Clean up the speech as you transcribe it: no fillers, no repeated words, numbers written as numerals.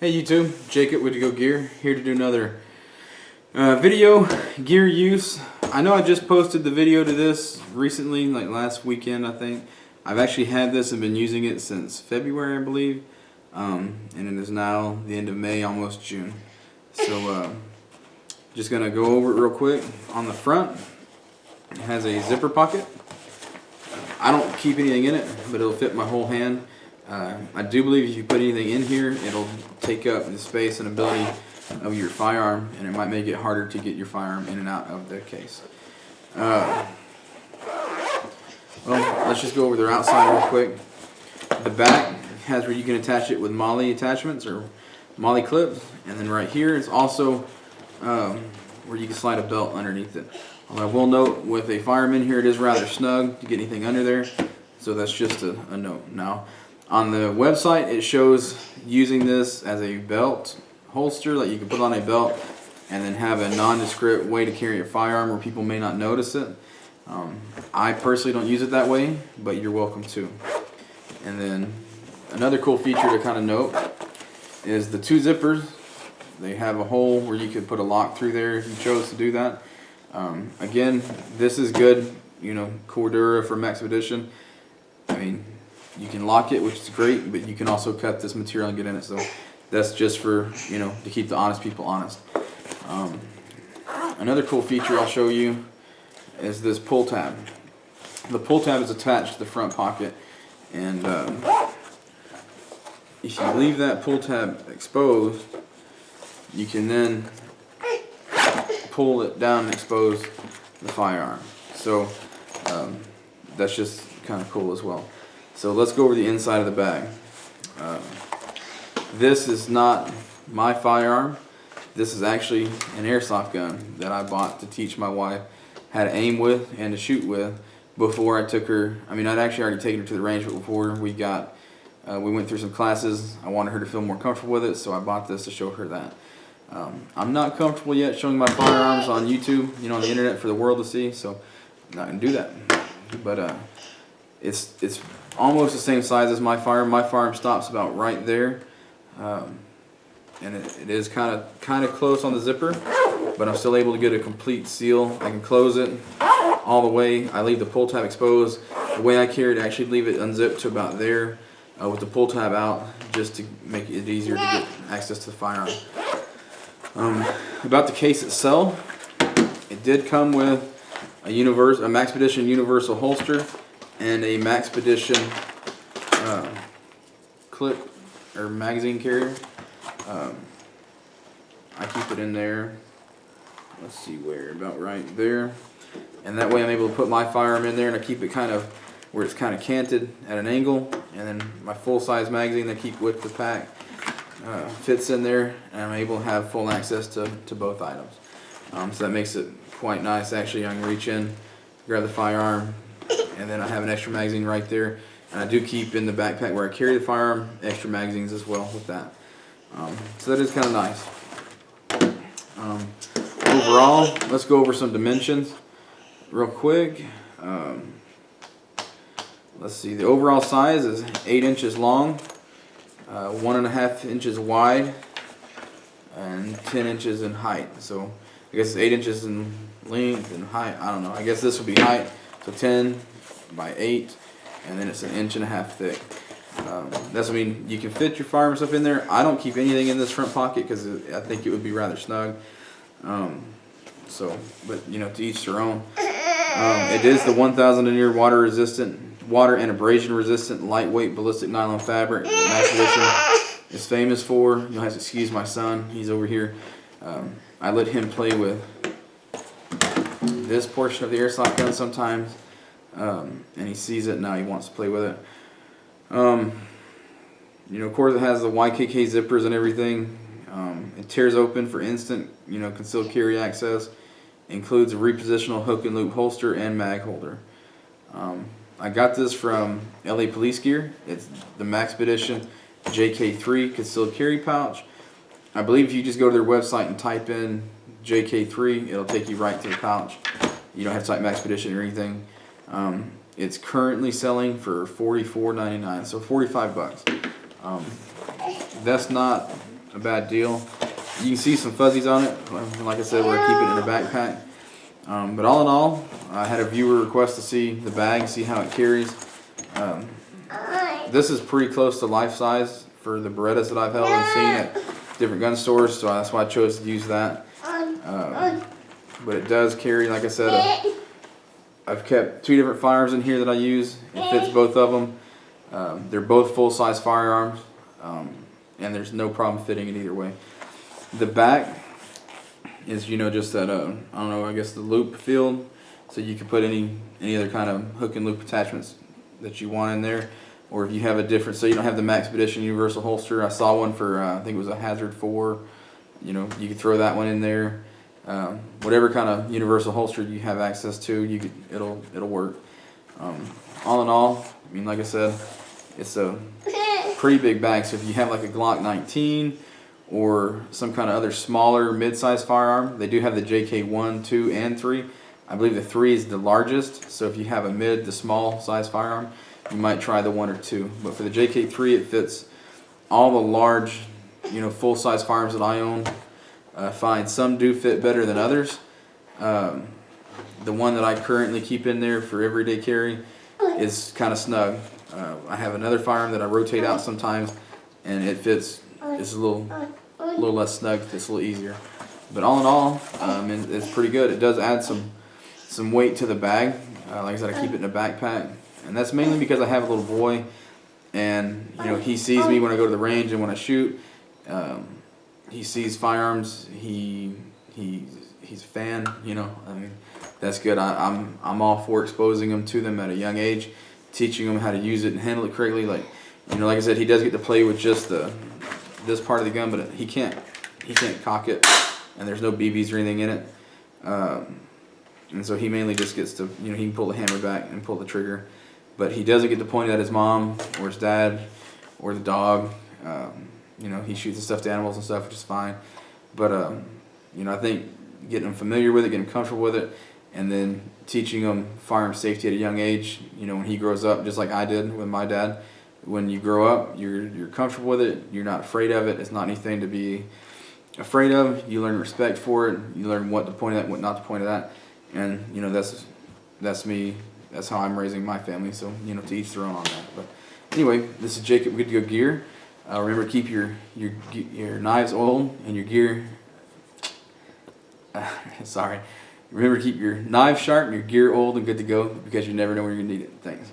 Hey YouTube, Jacob with Go Gear, here to do another video, gear use. I know I just posted the video to this recently, like last weekend I think. I've actually had this and been using it since February I believe, and it is now the end of May, almost June. So just going to go over it real quick. On the front, it has a zipper pocket. I don't keep anything in it, but it'll fit my whole hand. I do believe if you put anything in here, it'll take up the space and ability of your firearm, and it might make it harder to get your firearm in and out of the case. Well, let's just go over their outside real quick. The back has where you can attach it with MOLLE attachments or MOLLE clips, and then right here is also where you can slide a belt underneath it. Although I will note, with a firearm in here, it is rather snug to get anything under there, so that's just a note. Now, on the website, it shows using this as a belt holster that you can put on a belt and then have a nondescript way to carry a firearm where people may not notice it. I personally don't use it that way, but you're welcome to. And then another cool feature to kind of note is the two zippers. They have a hole where you could put a lock through there if you chose to do that. Again, this is good, you know, Cordura for Maxpedition. I mean, you can lock it, which is great, but you can also cut this material and get in it. So that's just for, you know, to keep the honest people honest. Another cool feature I'll show you is this pull tab. The pull tab is attached to the front pocket, and if you leave that pull tab exposed, you can then pull it down and expose the firearm. So that's just kind of cool as well. So let's go over the inside of the bag. This is not my firearm. This is actually an airsoft gun that I bought to teach my wife how to aim with and to shoot with before I took her. I mean, I'd actually already taken her to the range, but before we went through some classes, I wanted her to feel more comfortable with it, so I bought this to show her that. I'm not comfortable yet showing my firearms on YouTube, you know, on the internet for the world to see, so I'm not gonna do that. But it's almost the same size as my firearm. My firearm stops about right there, and it is kind of close on the zipper, but I'm still able to get a complete seal. I can close it all the way. I leave the pull tab exposed. The way I carry it, I actually leave it unzipped to about there with the pull tab out, just to make it easier to get access to the firearm. About the case itself, it did come with a Maxpedition universal holster and a Maxpedition clip or magazine carrier. I keep it in there. Let's see where, about right there. And that way I'm able to put my firearm in there, and I keep it kind of where it's kind of canted at an angle. And then my full-size magazine I keep with the pack fits in there, and I'm able to have full access to both items. So that makes it quite nice. Actually, I can reach in, grab the firearm, and then I have an extra magazine right there. And I do keep in the backpack where I carry the firearm extra magazines as well with that. So that is kind of nice. Overall, let's go over some dimensions real quick. Let's see, the overall size is 8 inches long, 1.5 inches wide, and 10 inches in height. So I guess it's 8 inches in length and height. I don't know. I guess this would be height. So 10 by 8, and then it's 1.5 inches thick. That's, I mean, you can fit your firearm stuff in there. I don't keep anything in this front pocket because I think it would be rather snug. But you know, to each their own. It is the 1000 denier water and abrasion resistant lightweight ballistic nylon fabric that Maxpedition is famous for. You'll have to excuse my son, he's over here. I let him play with this portion of the airsoft gun sometimes, and he sees it now, he wants to play with it. You know, of course it has the YKK zippers and everything. It tears open for instant, you know, concealed carry access. Includes a repositional hook and loop holster and mag holder. I got this from LA Police Gear. It's the Maxpedition JK-3 concealed carry pouch. I believe if you just go to their website and type in JK-3, it'll take you right to the pouch. You don't have to type Maxpedition or anything. It's currently selling for $44.99, so 45 bucks. That's not a bad deal. You can see some fuzzies on it. Like I said, we're keeping it in a backpack. But all in all, I had a viewer request to see the bag, see how it carries. This is pretty close to life size for the Berettas that I've held and seen at different gun stores, so that's why I chose to use that. But it does carry, like I said, I've kept 2 different firearms in here that I use. It fits both of them. They're both full-size firearms, and there's no problem fitting it either way. The back is, just that, I don't know, I guess the loop field, so you can put any other kind of hook and loop attachments that you want in there. Or if you have a different, so you don't have the Maxpedition universal holster. I saw one for, I think it was a Hazard 4. You could throw that one in there. Whatever kind of universal holster you have access to, it'll work. All in all, I mean, like I said, it's a pretty big bag. So if you have like a Glock 19 or some kind of other smaller mid-size firearm, they do have the JK-1, 2, and 3. I believe the 3 is the largest. So if you have a mid to small size firearm, you might try the 1 or 2. But for the JK-3, it fits all the large, full-size firearms that I own. I find some do fit better than others. The one that I currently keep in there for everyday carry is kind of snug. I have another firearm that I rotate out sometimes, and it fits. It's a little less snug. It's a little easier. But all in all, it's pretty good. It does add some weight to the bag. Like I said, I keep it in a backpack. And that's mainly because I have a little boy, and he sees me when I go to the range and when I shoot. He sees firearms. He's a fan. I mean, that's good. I'm all for exposing him to them at a young age, teaching him how to use it and handle it correctly. Like I said, he does get to play with just this part of the gun, but he can't cock it, and there's no BBs or anything in it. And so he mainly just gets to he can pull the hammer back and pull the trigger. But he doesn't get to point it at his mom or his dad or the dog. He shoots the stuffed animals and stuff, which is fine. But, I think getting him familiar with it, getting him comfortable with it, and then teaching him firearm safety at a young age, when he grows up, just like I did with my dad. When you grow up, you're comfortable with it. You're not afraid of it. It's not anything to be afraid of. You learn respect for it. You learn what to point at, what not to point at. And, that's me. That's how I'm raising my family, so, to each their own on that. But anyway, this is Jacob, Good to Go Gear. Remember to keep your knives oiled and your gear, sorry. Remember to keep your knives sharp and your gear oiled and good to go, because you never know when you're going to need it. Thanks.